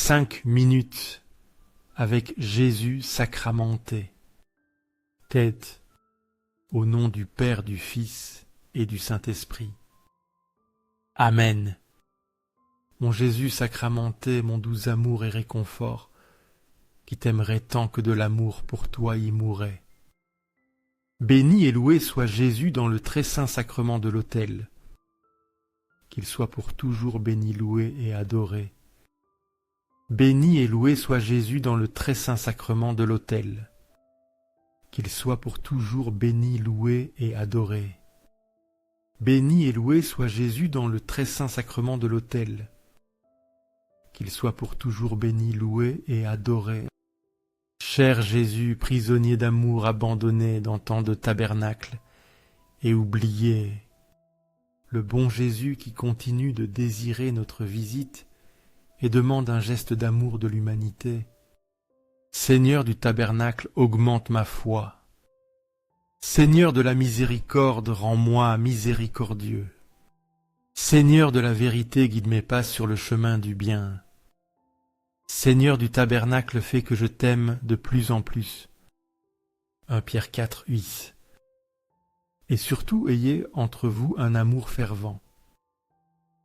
5 minutes avec Jésus sacramenté. Tête, au nom du Père, du Fils et du Saint-Esprit. Amen. Mon Jésus sacramenté, mon doux amour et réconfort, qui t'aimerait tant que de l'amour pour toi y mourrait. Béni et loué soit Jésus dans le très saint sacrement de l'autel. Qu'il soit pour toujours béni, loué et adoré. Béni et loué soit Jésus dans le très saint sacrement de l'autel. Qu'il soit pour toujours béni, loué et adoré. Béni et loué soit Jésus dans le très saint sacrement de l'autel. Qu'il soit pour toujours béni, loué et adoré. Cher Jésus, prisonnier d'amour abandonné dans tant de tabernacles et oublié, le bon Jésus qui continue de désirer notre visite et demande un geste d'amour de l'humanité. Seigneur du tabernacle, augmente ma foi. Seigneur de la miséricorde, rends-moi miséricordieux. Seigneur de la vérité, guide mes pas sur le chemin du bien. Seigneur du tabernacle, fais que je t'aime de plus en plus. 1 Pierre 4, 8. Et surtout, ayez entre vous un amour fervent,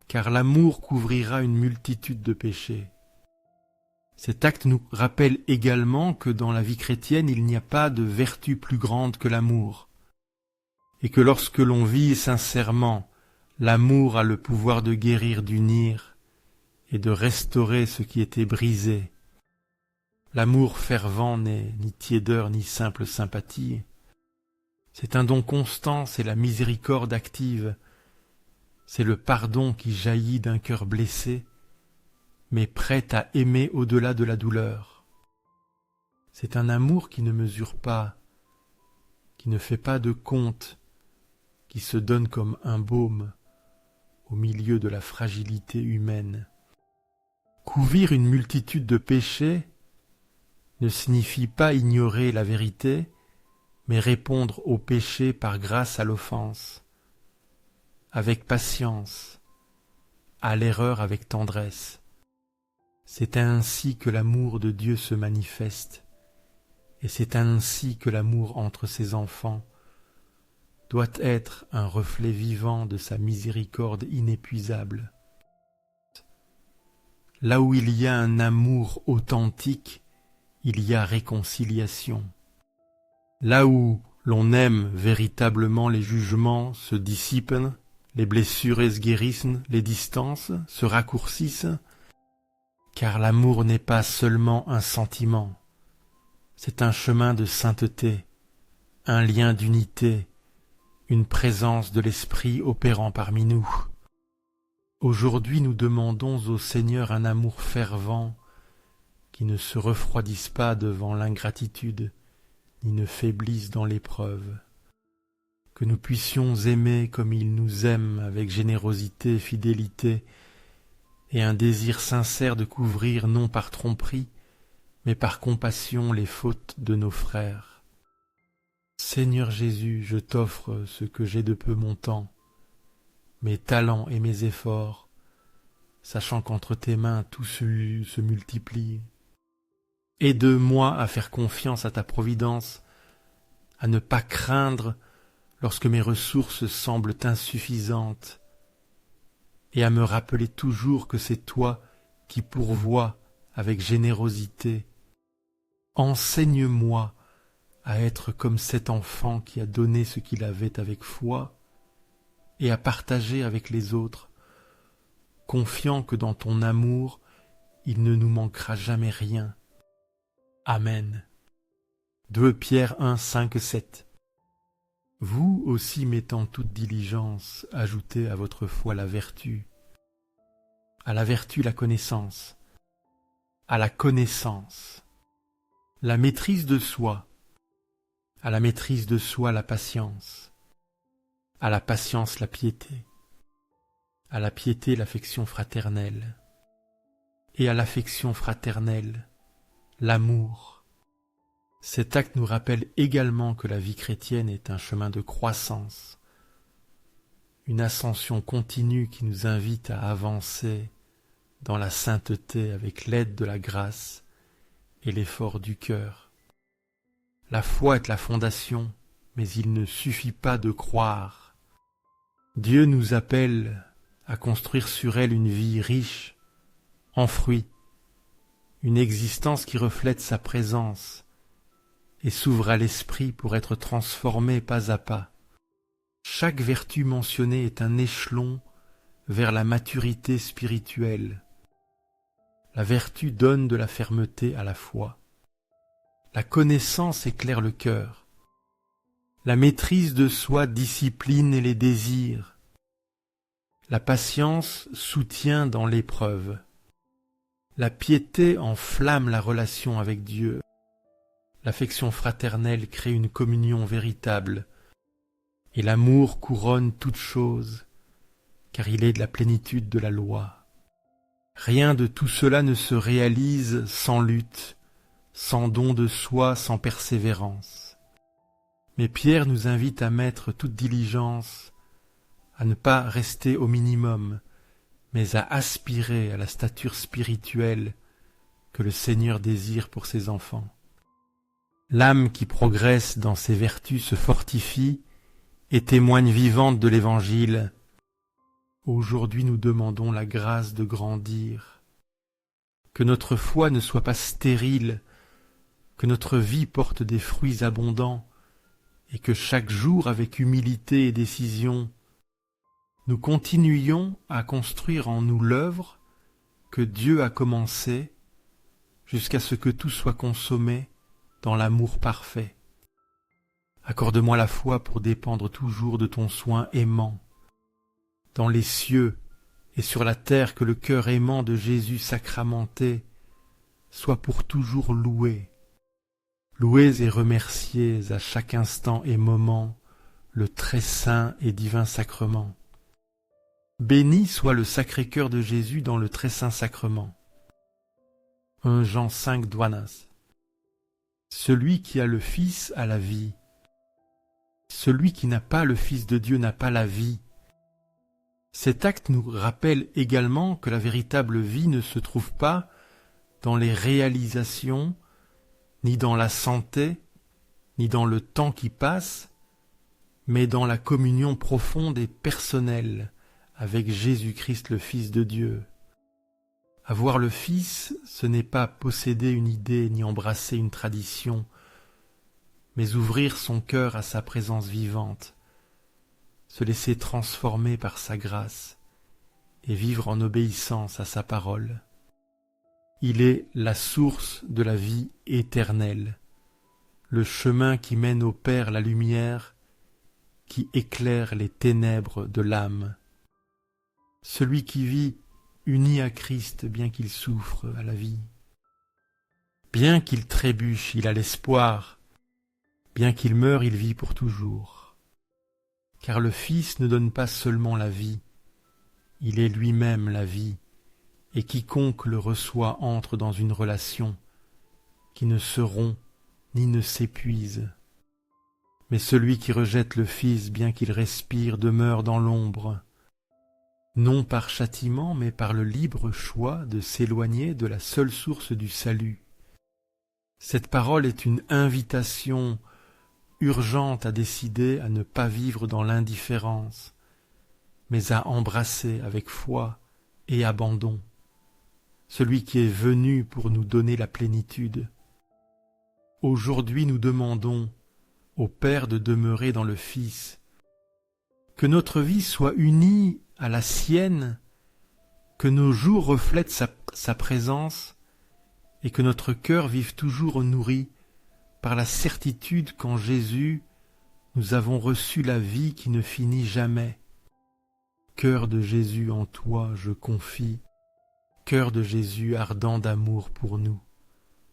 car l'amour couvrira une multitude de péchés. Cet acte nous rappelle également que dans la vie chrétienne, il n'y a pas de vertu plus grande que l'amour, et que lorsque l'on vit sincèrement, l'amour a le pouvoir de guérir, d'unir, et de restaurer ce qui était brisé. L'amour fervent n'est ni tiédeur ni simple sympathie. C'est un don constant, c'est la miséricorde active, c'est le pardon qui jaillit d'un cœur blessé, mais prêt à aimer au-delà de la douleur. C'est un amour qui ne mesure pas, qui ne fait pas de compte, qui se donne comme un baume au milieu de la fragilité humaine. Couvrir une multitude de péchés ne signifie pas ignorer la vérité, mais répondre au péché par grâce à l'offense, avec patience, à l'erreur avec tendresse. C'est ainsi que l'amour de Dieu se manifeste, et c'est ainsi que l'amour entre ses enfants doit être un reflet vivant de sa miséricorde inépuisable. Là où il y a un amour authentique, il y a réconciliation. Là où l'on aime véritablement, les jugements se dissipent, les blessures se guérissent, les distances se raccourcissent, car l'amour n'est pas seulement un sentiment, c'est un chemin de sainteté, un lien d'unité, une présence de l'Esprit opérant parmi nous. Aujourd'hui, nous demandons au Seigneur un amour fervent qui ne se refroidisse pas devant l'ingratitude, ni ne faiblisse dans l'épreuve. Que nous puissions aimer comme il nous aime, avec générosité, fidélité, et un désir sincère de couvrir non par tromperie, mais par compassion les fautes de nos frères. Seigneur Jésus, je t'offre ce que j'ai de peu mon temps, mes talents et mes efforts, sachant qu'entre tes mains tout se multiplie. Aide-moi à faire confiance à ta providence, à ne pas craindre lorsque mes ressources semblent insuffisantes, et à me rappeler toujours que c'est toi qui pourvois avec générosité. Enseigne-moi à être comme cet enfant qui a donné ce qu'il avait avec foi, et à partager avec les autres, confiant que dans ton amour, il ne nous manquera jamais rien. Amen. 2 Pierre 1, 5, 7. Vous aussi mettant toute diligence, ajoutez à votre foi la vertu, à la vertu la connaissance, à la connaissance la maîtrise de soi, à la maîtrise de soi la patience, à la patience la piété, à la piété l'affection fraternelle, et à l'affection fraternelle l'amour. Cet acte nous rappelle également que la vie chrétienne est un chemin de croissance, une ascension continue qui nous invite à avancer dans la sainteté avec l'aide de la grâce et l'effort du cœur. La foi est la fondation, mais il ne suffit pas de croire. Dieu nous appelle à construire sur elle une vie riche, en fruits, une existence qui reflète sa présence et s'ouvre à l'esprit pour être transformée pas à pas. Chaque vertu mentionnée est un échelon vers la maturité spirituelle. La vertu donne de la fermeté à la foi. La connaissance éclaire le cœur. La maîtrise de soi discipline les désirs. La patience soutient dans l'épreuve. La piété enflamme la relation avec Dieu. L'affection fraternelle crée une communion véritable. Et l'amour couronne toute chose, car il est de la plénitude de la loi. Rien de tout cela ne se réalise sans lutte, sans don de soi, sans persévérance. Mais Pierre nous invite à mettre toute diligence, à ne pas rester au minimum, mais à aspirer à la stature spirituelle que le Seigneur désire pour ses enfants. L'âme qui progresse dans ses vertus se fortifie et témoigne vivante de l'Évangile. Aujourd'hui nous demandons la grâce de grandir, que notre foi ne soit pas stérile, que notre vie porte des fruits abondants, et que chaque jour, avec humilité et décision, nous continuions à construire en nous l'œuvre que Dieu a commencée, jusqu'à ce que tout soit consommé dans l'amour parfait. Accorde-moi la foi pour dépendre toujours de ton soin aimant. Dans les cieux et sur la terre, que le cœur aimant de Jésus sacramenté soit pour toujours loué. Louez et remerciez à chaque instant et moment le très saint et divin sacrement. Béni soit le Sacré-Cœur de Jésus dans le très saint sacrement. 1 Jean 5 Douanas. Celui qui a le Fils a la vie. Celui qui n'a pas le Fils de Dieu n'a pas la vie. Cet acte nous rappelle également que la véritable vie ne se trouve pas dans les réalisations, ni dans la santé, ni dans le temps qui passe, mais dans la communion profonde et personnelle avec Jésus-Christ le Fils de Dieu. Avoir le Fils, ce n'est pas posséder une idée ni embrasser une tradition, mais ouvrir son cœur à sa présence vivante, se laisser transformer par sa grâce et vivre en obéissance à sa parole. Il est la source de la vie éternelle, le chemin qui mène au Père, la lumière qui éclaire les ténèbres de l'âme. Celui qui vit uni à Christ, bien qu'il souffre à la vie. Bien qu'il trébuche, il a l'espoir. Bien qu'il meure, il vit pour toujours. Car le Fils ne donne pas seulement la vie, il est lui-même la vie, et quiconque le reçoit entre dans une relation qui ne se rompt ni ne s'épuise. Mais celui qui rejette le Fils, bien qu'il respire, demeure dans l'ombre, non par châtiment, mais par le libre choix de s'éloigner de la seule source du salut. Cette parole est une invitation urgente à décider à ne pas vivre dans l'indifférence, mais à embrasser avec foi et abandon celui qui est venu pour nous donner la plénitude. Aujourd'hui nous demandons au Père de demeurer dans le Fils, que notre vie soit unie à la sienne, que nos jours reflètent sa présence et que notre cœur vive toujours nourri par la certitude qu'en Jésus nous avons reçu la vie qui ne finit jamais. Cœur de Jésus, en toi je confie, cœur de Jésus ardent d'amour pour nous,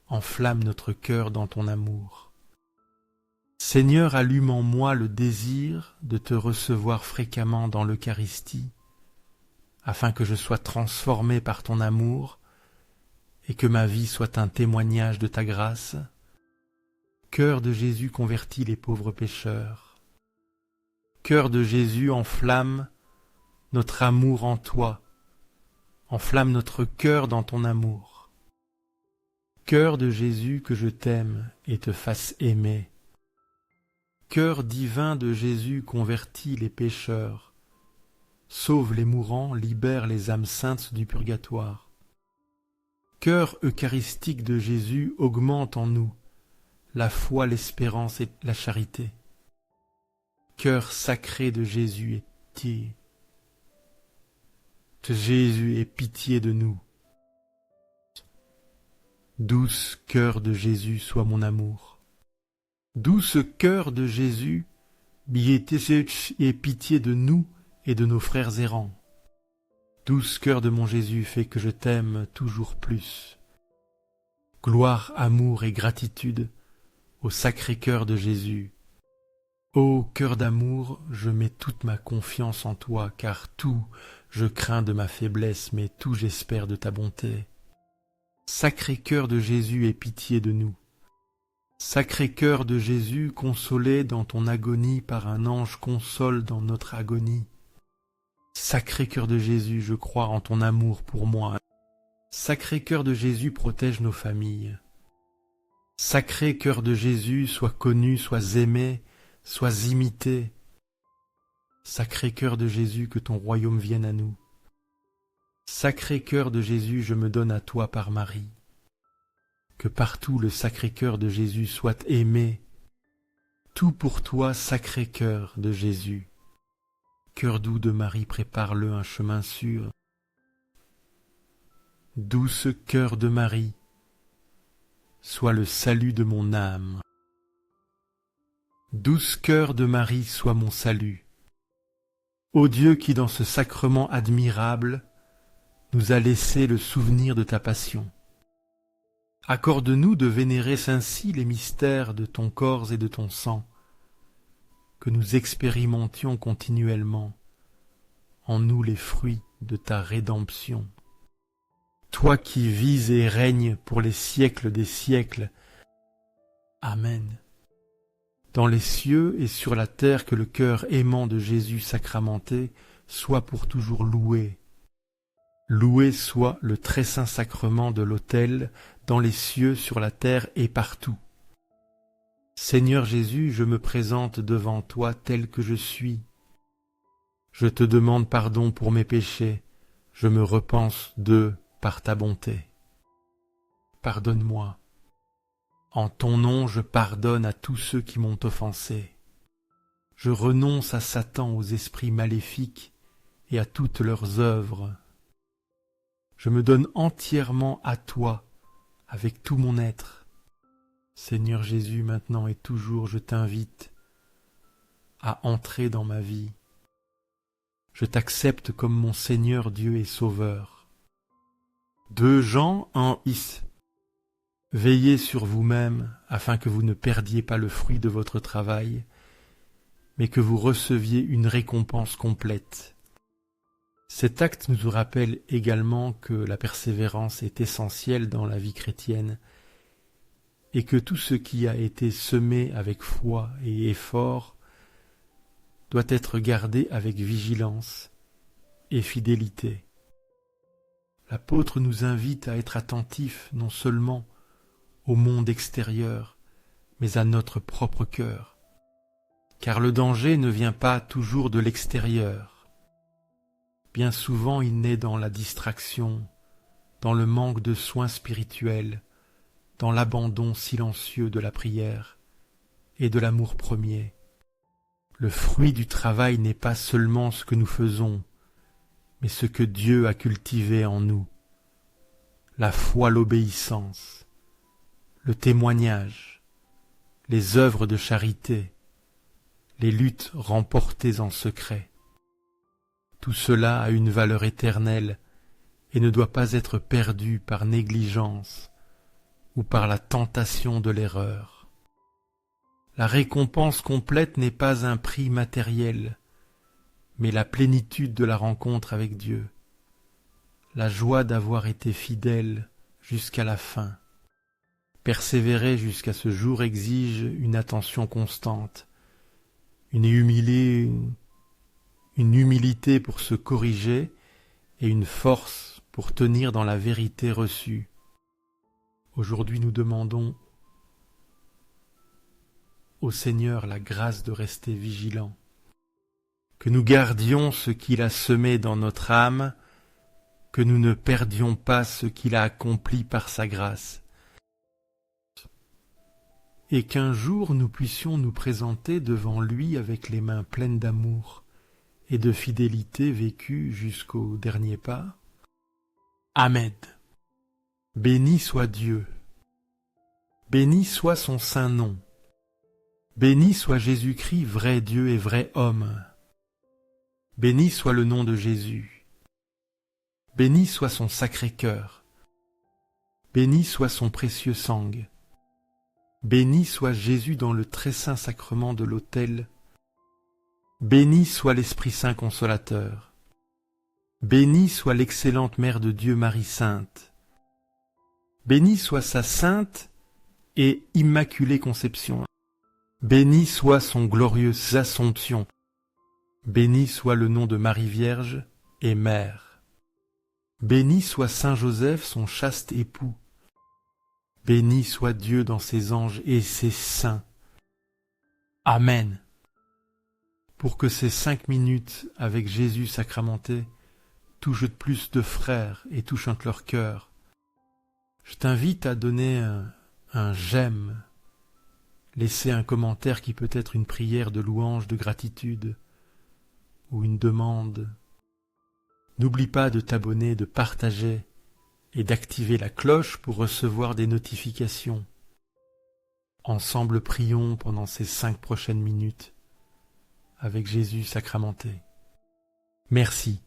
enflamme notre cœur dans ton amour. Seigneur, allume en moi le désir de te recevoir fréquemment dans l'Eucharistie, afin que je sois transformé par ton amour et que ma vie soit un témoignage de ta grâce. Cœur de Jésus, convertis les pauvres pécheurs. Cœur de Jésus, enflamme notre amour en toi, enflamme notre cœur dans ton amour. Cœur de Jésus, que je t'aime et te fasse aimer. Cœur divin de Jésus, convertis les pécheurs, sauve les mourants, libère les âmes saintes du purgatoire. Cœur eucharistique de Jésus, augmente en nous la foi, l'espérance et la charité. Cœur sacré de Jésus, aie pitié de nous. Douce cœur de Jésus, sois mon amour. Douce cœur de Jésus, aie pitié de nous et de nos frères errants. Douce cœur de mon Jésus, fais que je t'aime toujours plus. Gloire, amour et gratitude au sacré cœur de Jésus. Ô cœur d'amour, je mets toute ma confiance en toi, car tout je crains de ma faiblesse, mais tout j'espère de ta bonté. Sacré cœur de Jésus, aie pitié de nous. Sacré cœur de Jésus, consolé dans ton agonie par un ange, console dans notre agonie. Sacré cœur de Jésus, je crois en ton amour pour moi. Sacré cœur de Jésus, protège nos familles. Sacré cœur de Jésus, sois connu, sois aimé, sois imité. Sacré cœur de Jésus, que ton royaume vienne à nous. Sacré cœur de Jésus, je me donne à toi par Marie. Que partout le sacré cœur de Jésus soit aimé. Tout pour toi, sacré cœur de Jésus. Cœur doux de Marie, prépare-le un chemin sûr. Douce cœur de Marie, sois le salut de mon âme. Douce cœur de Marie, sois mon salut. Ô Dieu qui dans ce sacrement admirable nous a laissé le souvenir de ta passion, accorde-nous de vénérer ainsi les mystères de ton corps et de ton sang, que nous expérimentions continuellement en nous les fruits de ta rédemption. Toi qui vis et règnes pour les siècles des siècles. Amen. Dans les cieux et sur la terre, que le cœur aimant de Jésus sacramenté soit pour toujours loué. Loué soit le très saint sacrement de l'autel, dans les cieux, sur la terre et partout. Seigneur Jésus, je me présente devant toi tel que je suis. Je te demande pardon pour mes péchés, je me repens d'eux par ta bonté. Pardonne-moi. En ton nom, je pardonne à tous ceux qui m'ont offensé. Je renonce à Satan, aux esprits maléfiques et à toutes leurs œuvres. Je me donne entièrement à toi, avec tout mon être. Seigneur Jésus, maintenant et toujours, je t'invite à entrer dans ma vie. Je t'accepte comme mon Seigneur, Dieu et Sauveur. 2 Jean 1:10. Veillez sur vous-même, afin que vous ne perdiez pas le fruit de votre travail, mais que vous receviez une récompense complète. Cet acte nous rappelle également que la persévérance est essentielle dans la vie chrétienne, et que tout ce qui a été semé avec foi et effort doit être gardé avec vigilance et fidélité. L'apôtre nous invite à être attentifs non seulement au monde extérieur, mais à notre propre cœur, car le danger ne vient pas toujours de l'extérieur. Bien souvent il naît dans la distraction, dans le manque de soins spirituels, dans l'abandon silencieux de la prière et de l'amour premier. Le fruit du travail n'est pas seulement ce que nous faisons, mais ce que Dieu a cultivé en nous. La foi, l'obéissance, le témoignage, les œuvres de charité, les luttes remportées en secret. Tout cela a une valeur éternelle et ne doit pas être perdu par négligence ou par la tentation de l'erreur. La récompense complète n'est pas un prix matériel, mais la plénitude de la rencontre avec Dieu, la joie d'avoir été fidèle jusqu'à la fin. Persévérer jusqu'à ce jour exige une attention constante, une humilité pour se corriger et une force pour tenir dans la vérité reçue. Aujourd'hui, nous demandons au Seigneur la grâce de rester vigilants, que nous gardions ce qu'il a semé dans notre âme, que nous ne perdions pas ce qu'il a accompli par sa grâce, et qu'un jour nous puissions nous présenter devant lui avec les mains pleines d'amour et de fidélité vécue jusqu'au dernier pas. Amen. Béni soit Dieu. Béni soit son saint nom. Béni soit Jésus-Christ, vrai Dieu et vrai homme. Béni soit le nom de Jésus. Béni soit son sacré cœur. Béni soit son précieux sang. Béni soit Jésus dans le très saint sacrement de l'autel. Béni soit l'Esprit Saint consolateur. Béni soit l'excellente Mère de Dieu Marie Sainte. Béni soit sa sainte et immaculée conception. Béni soit son glorieuse Assomption. Béni soit le nom de Marie Vierge et Mère. Béni soit Saint Joseph, son chaste époux. Béni soit Dieu dans ses anges et ses saints. Amen. Pour que ces 5 minutes avec Jésus sacramenté touchent plus de frères et touchent leur cœur, je t'invite à donner un j'aime, laisser un commentaire qui peut être une prière de louange, de gratitude ou une demande. N'oublie pas de t'abonner, de partager et d'activer la cloche pour recevoir des notifications. Ensemble, prions pendant ces 5 prochaines minutes avec Jésus sacramenté. Merci.